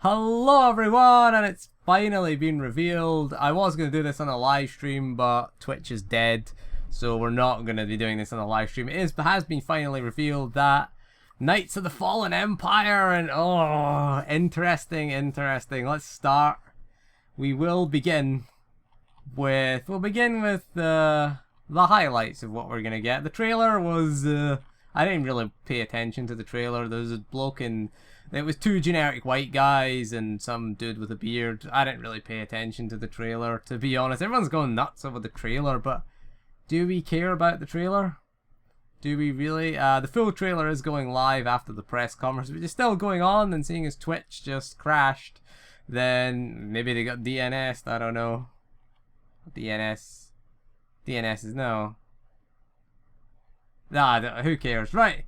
Hello everyone, and it's finally been revealed. I was going to do this on a live stream, but Twitch is dead, so we're not going to be doing this on a live stream. Has been finally revealed that Knights of the Fallen Empire, and oh, interesting. Let's start. We'll begin with the highlights of what we're going to get. The trailer was, I didn't really pay attention to the trailer. There was a bloke in... It was two generic white guys and some dude with a beard. I didn't really pay attention to the trailer, to be honest. Everyone's going nuts over the trailer, but do we care about the trailer? Do we really? The full trailer is going live after the press conference, but it's still going on, and seeing as Twitch just crashed, then maybe they got DNS'd, I don't know. DNS is no. Nah, who cares? Right.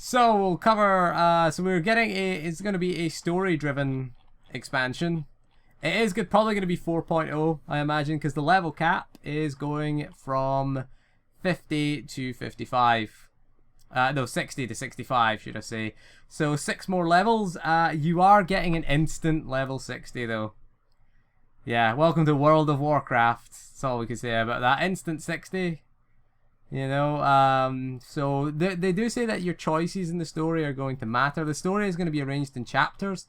So we'll cover, so we're getting it's going to be a story-driven expansion. It is probably going to be 4.0, I imagine, because the level cap is going from 50 to 55. No, 60 to 65, should I say. So 6 more levels. You are getting an instant level 60, though. Yeah, welcome to World of Warcraft. That's all we can say about that. Instant 60. You know, so they do say that your choices in the story are going to matter. The story is going to be arranged in chapters,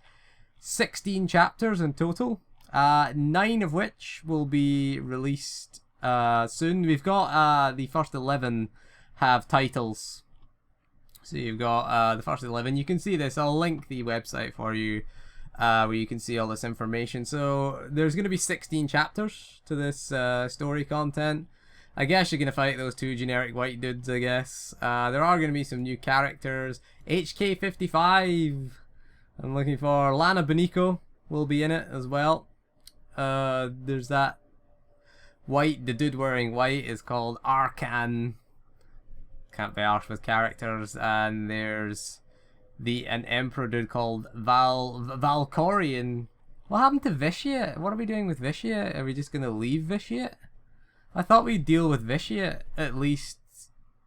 16 chapters in total, 9 of which will be released soon. We've got the first 11 have titles. So you've got the first 11. You can see this. I'll link the website for you where you can see all this information. So there's going to be 16 chapters to this story content. I guess you're going to fight those two generic white dudes, I guess. There are going to be some new characters. HK55, I'm looking for. Lana Beniko will be in it as well. There's that white, the dude wearing white is called Arkan. Can't be arsed with characters. And there's an emperor dude called Valkorion. What happened to Vitiate? What are we doing with Vitiate? Are we just going to leave Vitiate? I thought we'd deal with Vitiate at least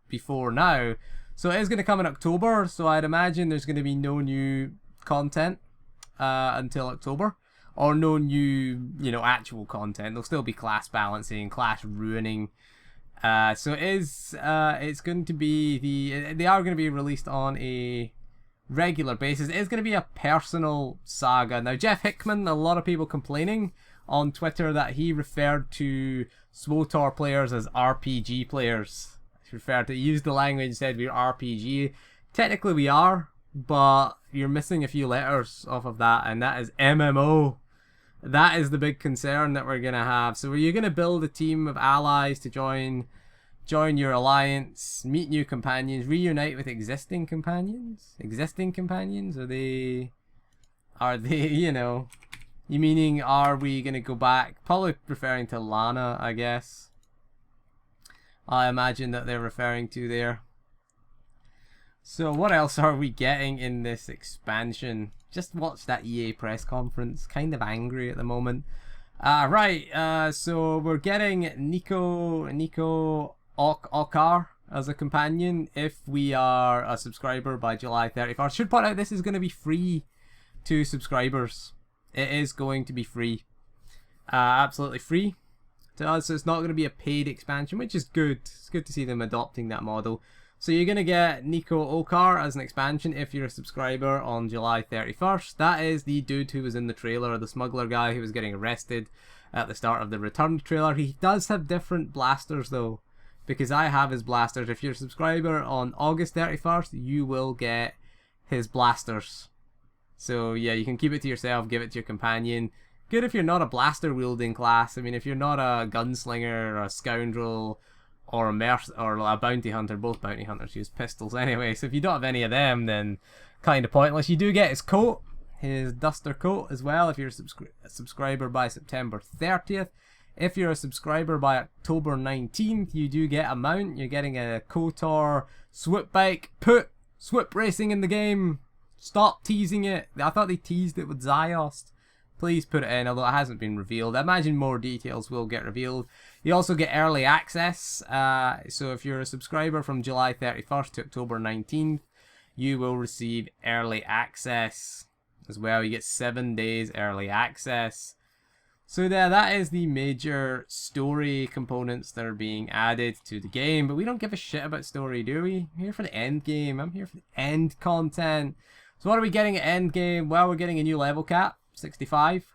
before now. So it is going to come in October, so I'd imagine there's going to be no new content until October. Or no new, actual content. There'll still be class balancing, class ruining. So it's going to be they are going to be released on a regular basis. It's going to be a personal saga. Now, Jeff Hickman, a lot of people complaining on Twitter that he referred to SWTOR players as RPG players. He used the language, said we're RPG. Technically we are, but you're missing a few letters off of that, and that is MMO. That is the big concern that we're going to have. So you're going to build a team of allies to join your alliance, meet new companions, reunite with existing companions? Are they, you meaning, are we going to go back? Probably referring to Lana, I guess. I imagine that they're referring to there. So what else are we getting in this expansion? Just watched that EA press conference. Kind of angry at the moment. So we're getting Nico Okar as a companion if we are a subscriber by July 31st. Should point out this is going to be free to subscribers. It is going to be free. Absolutely free to us. So it's not going to be a paid expansion, which is good. It's good to see them adopting that model. So you're going to get Nico Okar as an expansion if you're a subscriber on July 31st. That is the dude who was in the trailer, the smuggler guy who was getting arrested at the start of the Return trailer. He does have different blasters though, because I have his blasters. If you're a subscriber on August 31st, you will get his blasters. So yeah, you can keep it to yourself, give it to your companion. Good if you're not a blaster wielding class. I mean, if you're not a gunslinger or a scoundrel or a bounty hunter, both bounty hunters use pistols anyway. So if you don't have any of them, then kind of pointless. You do get his coat, his duster coat as well, if you're a subscriber by September 30th. If you're a subscriber by October 19th, you do get a mount. You're getting a KOTOR SWIP bike. Put SWIP racing in the game. Stop teasing it. I thought they teased it with Ziost. Please put it in, although it hasn't been revealed. I imagine more details will get revealed. You also get early access. So if you're a subscriber from July 31st to October 19th, you will receive early access. as well. You get 7 days early access. So there, that is the major story components that are being added to the game. But we don't give a shit about story, do we? I'm here for the end game. I'm here for the end content. So what are we getting at end game? Well, we're getting a new level cap, 65.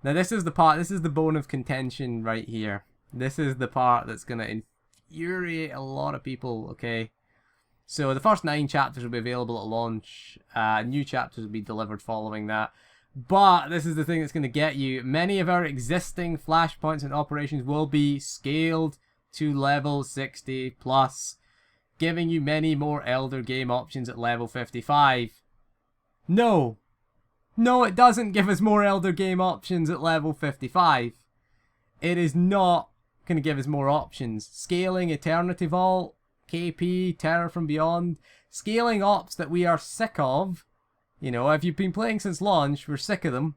Now this is the part, this is the bone of contention right here. This is the part that's going to infuriate a lot of people, okay? So the first 9 chapters will be available at launch. New chapters will be delivered following that. But this is the thing that's going to get you. Many of our existing flashpoints and operations will be scaled to level 60 plus, giving you many more Elder Game options at level 55. No. No, it doesn't give us more Elder Game options at level 55. It is not going to give us more options. Scaling Eternity Vault, KP, Terror from Beyond, scaling ops that we are sick of. You know, if you've been playing since launch, we're sick of them.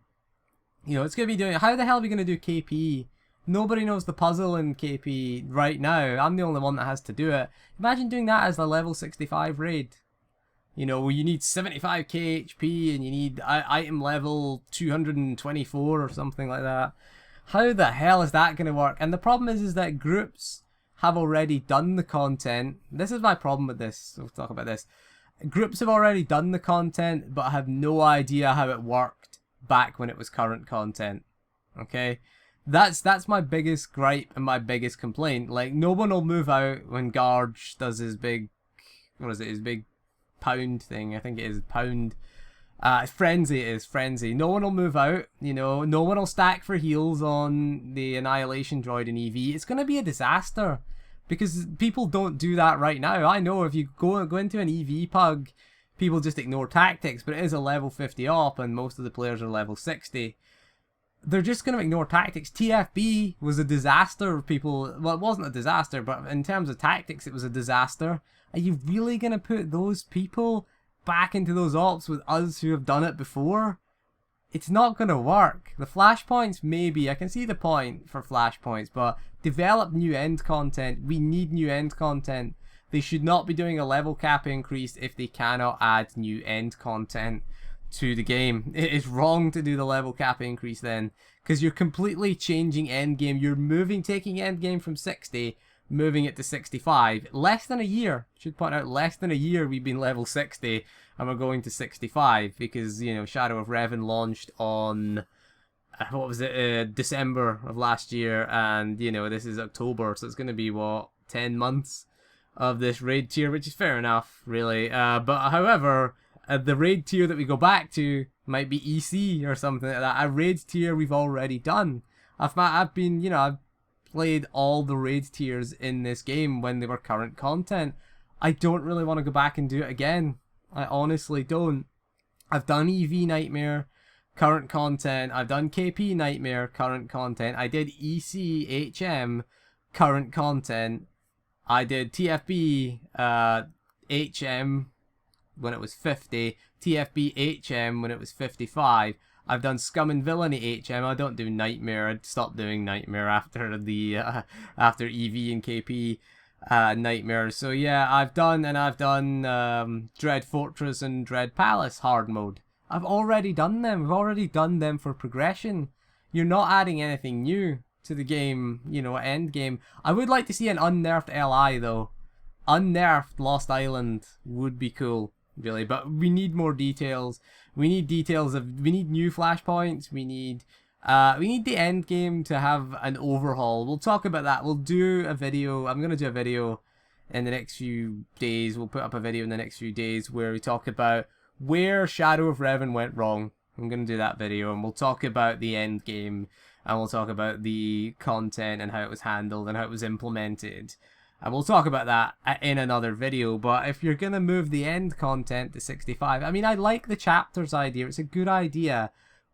You know, it's going to be doing... How the hell are we going to do KP? Nobody knows the puzzle in KP right now. I'm the only one that has to do it. Imagine doing that as a level 65 raid. You know, you need 75k HP and you need item level 224 or something like that. How the hell is that going to work? And the problem is that groups have already done the content. This is my problem with this. We'll talk about this. Groups have already done the content, but have no idea how it worked back when it was current content. Okay? That's my biggest gripe and my biggest complaint. Like, no one will move out when Garge does his big... What is it? His big pound thing. I think it is pound. Frenzy it is. Frenzy. No one will move out. You know, no one will stack for heals on the Annihilation Droid in EV. It's going to be a disaster. Because people don't do that right now. I know if you go into an EV pug, people just ignore tactics, but it is a level 50 op and most of the players are level 60. They're just going to ignore tactics. TFB was a disaster. People, well, it wasn't a disaster, but in terms of tactics, it was a disaster. Are you really going to put those people back into those ops with us who have done it before? It's not going to work. The flashpoints, maybe. I can see the point for flashpoints, but develop new end content. We need new end content. They should not be doing a level cap increase if they cannot add new end content to the game. It is wrong to do the level cap increase then, because you're completely changing end game. You're taking end game from 60, moving it to 65. Less than a year. Should point out, less than a year we've been level 60. And we're going to 65 because, you know, Shadow of Revan launched on, what was it, December of last year. And, you know, this is October. So it's going to be, what, 10 months of this raid tier, which is fair enough, really. But however, the raid tier that we go back to might be EC or something like that. A raid tier we've already done. I've been, you know, I've played all the raid tiers in this game when they were current content. I don't really want to go back and do it again. I honestly don't. I've done EV Nightmare, current content. I've done KP Nightmare, current content. I did EC HM, current content. I did TFB HM when it was 50. TFB HM when it was 55. I've done Scum and Villainy HM. I don't do Nightmare. I stopped doing Nightmare after the after EV and KP. Nightmare. So yeah, I've done Dread Fortress and Dread Palace hard mode. I've already done them. We've already done them for progression. You're not adding anything new to the game, you know, end game. I would like to see an unnerfed LI though. Unnerfed Lost Island would be cool, really. But we need more details. We need new flashpoints. We need the end game to have an overhaul. We'll talk about that. We'll do a video. I'm going to do a video in the next few days. We'll put up a video in the next few days where we talk about where Shadow of Revan went wrong. I'm going to do that video, and we'll talk about the end game, and we'll talk about the content and how it was handled and how it was implemented. And we'll talk about that in another video. But if you're going to move the end content to 65, I mean, I like the chapters idea. It's a good idea.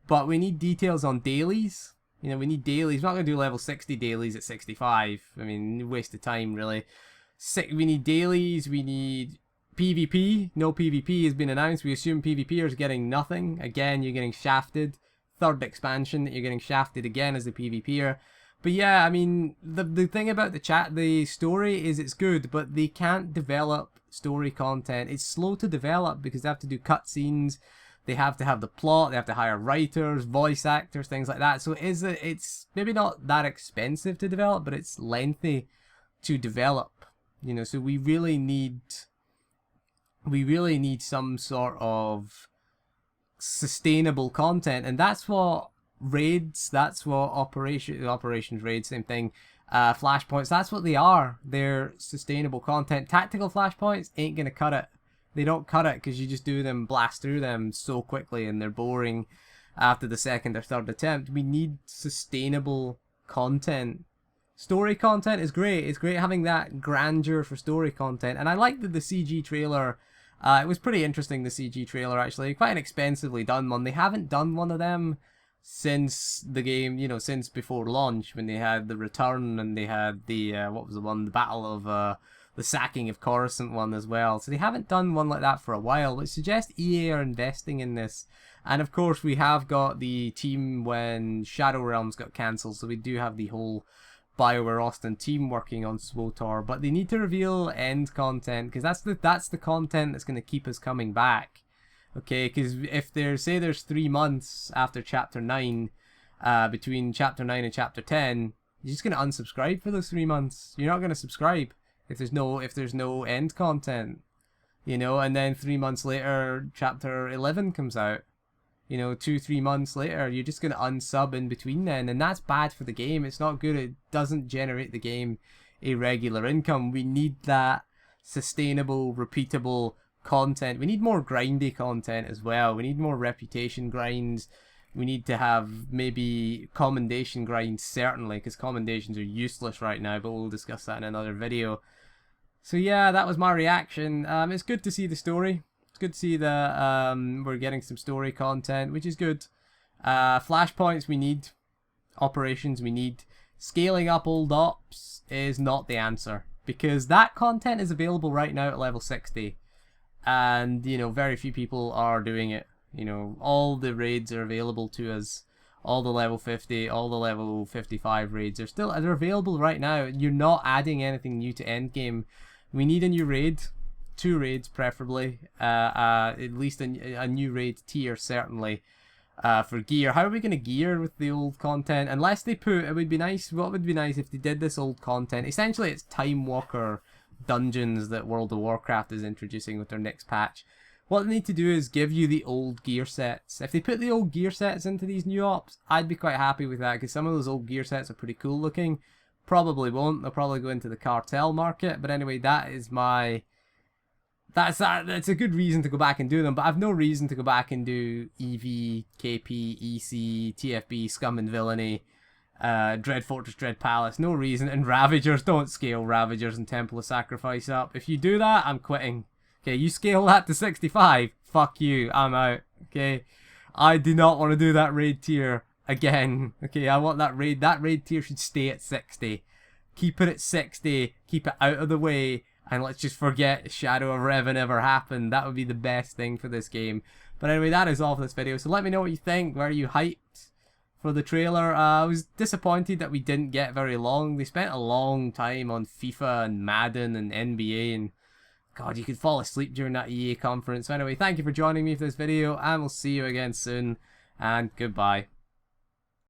But we need details on dailies. You know, we need dailies. We're not going to do level 60 dailies at 65. I mean, waste of time, really. We need dailies. We need PvP. No PvP has been announced. We assume PvPers getting nothing. Again, you're getting shafted. Third expansion that you're getting shafted again as a PvPer. But yeah, I mean, the thing about the story is it's good, but they can't develop story content. It's slow to develop because they have to do cutscenes. They have to have the plot. They have to hire writers, voice actors, things like that. So it's maybe not that expensive to develop, but it's lengthy to develop. You know, so we really need some sort of sustainable content, and that's what raids, that's what operations raids, same thing, flashpoints, that's what they are. They're sustainable content. Tactical flashpoints ain't gonna cut it. They don't cut it because you just do them, blast through them so quickly, and they're boring after the second or third attempt. We need sustainable content. Story content is great. It's great having that grandeur for story content, and I like that the CG trailer, it was pretty interesting, the CG trailer, actually. Quite an expensively done one. They haven't done one of them since the game, you know, since before launch, when they had the Return and they had the, what was the one, the Battle of, the sacking of Coruscant one as well. So they haven't done one like that for a while, which suggests EA are investing in this. And of course, we have got the team when Shadow Realms got cancelled, so we do have the whole BioWare Austin team working on SWTOR, but they need to reveal end content, because that's the content that's going to keep us coming back. Okay, because if there's 3 months after Chapter 9, between Chapter 9 and Chapter 10, you're just going to unsubscribe for those 3 months. You're not going to subscribe if there's no end content, you know. And then 3 months later, Chapter 11 comes out. You know, 2-3 months later, you're just going to unsub in between then, and that's bad for the game. It's not good. It doesn't generate the game a regular income. We need that sustainable, repeatable content. We need more grindy content as well. We need more reputation grinds. We need to have maybe commendation grinds, certainly, because commendations are useless right now, but we'll discuss that in another video. So yeah, that was my reaction. It's good to see the story. Good to see that we're getting some story content, which is good. Flashpoints we need. Operations we need. Scaling up old ops is not the answer, because that content is available right now at level 60. And, you know, very few people are doing it. You know, all the raids are available to us. All the level 50, all the level 55 raids they're available right now. You're not adding anything new to endgame. We need a new raid. 2 raids preferably, at least a new raid tier, certainly, for gear. How are we going to gear with the old content? Unless they put, it would be nice, what would be nice if they did this old content, essentially it's Time Walker dungeons that World of Warcraft is introducing with their next patch. What they need to do is give you the old gear sets. If they put the old gear sets into these new ops, I'd be quite happy with that, because some of those old gear sets are pretty cool looking. Probably won't, they'll probably go into the cartel market, but anyway, that is my... That's a good reason to go back and do them, but I've no reason to go back and do EV, KP, EC, TFB, Scum and Villainy, Dread Fortress, Dread Palace. No reason. And Ravagers, don't scale Ravagers and Temple of Sacrifice up. If you do that, I'm quitting. Okay, you scale that to 65, fuck you, I'm out. Okay, I do not want to do that raid tier again. Okay, I want that raid tier should stay at 60. Keep it at 60, keep it out of the way. And let's just forget Shadow of Revan ever happened. That would be the best thing for this game. But anyway, that is all for this video. So let me know what you think. Were you hyped for the trailer? I was disappointed that we didn't get very long. They spent a long time on FIFA and Madden and NBA. And God, you could fall asleep during that EA conference. So anyway, thank you for joining me for this video. And we'll see you again soon. And goodbye.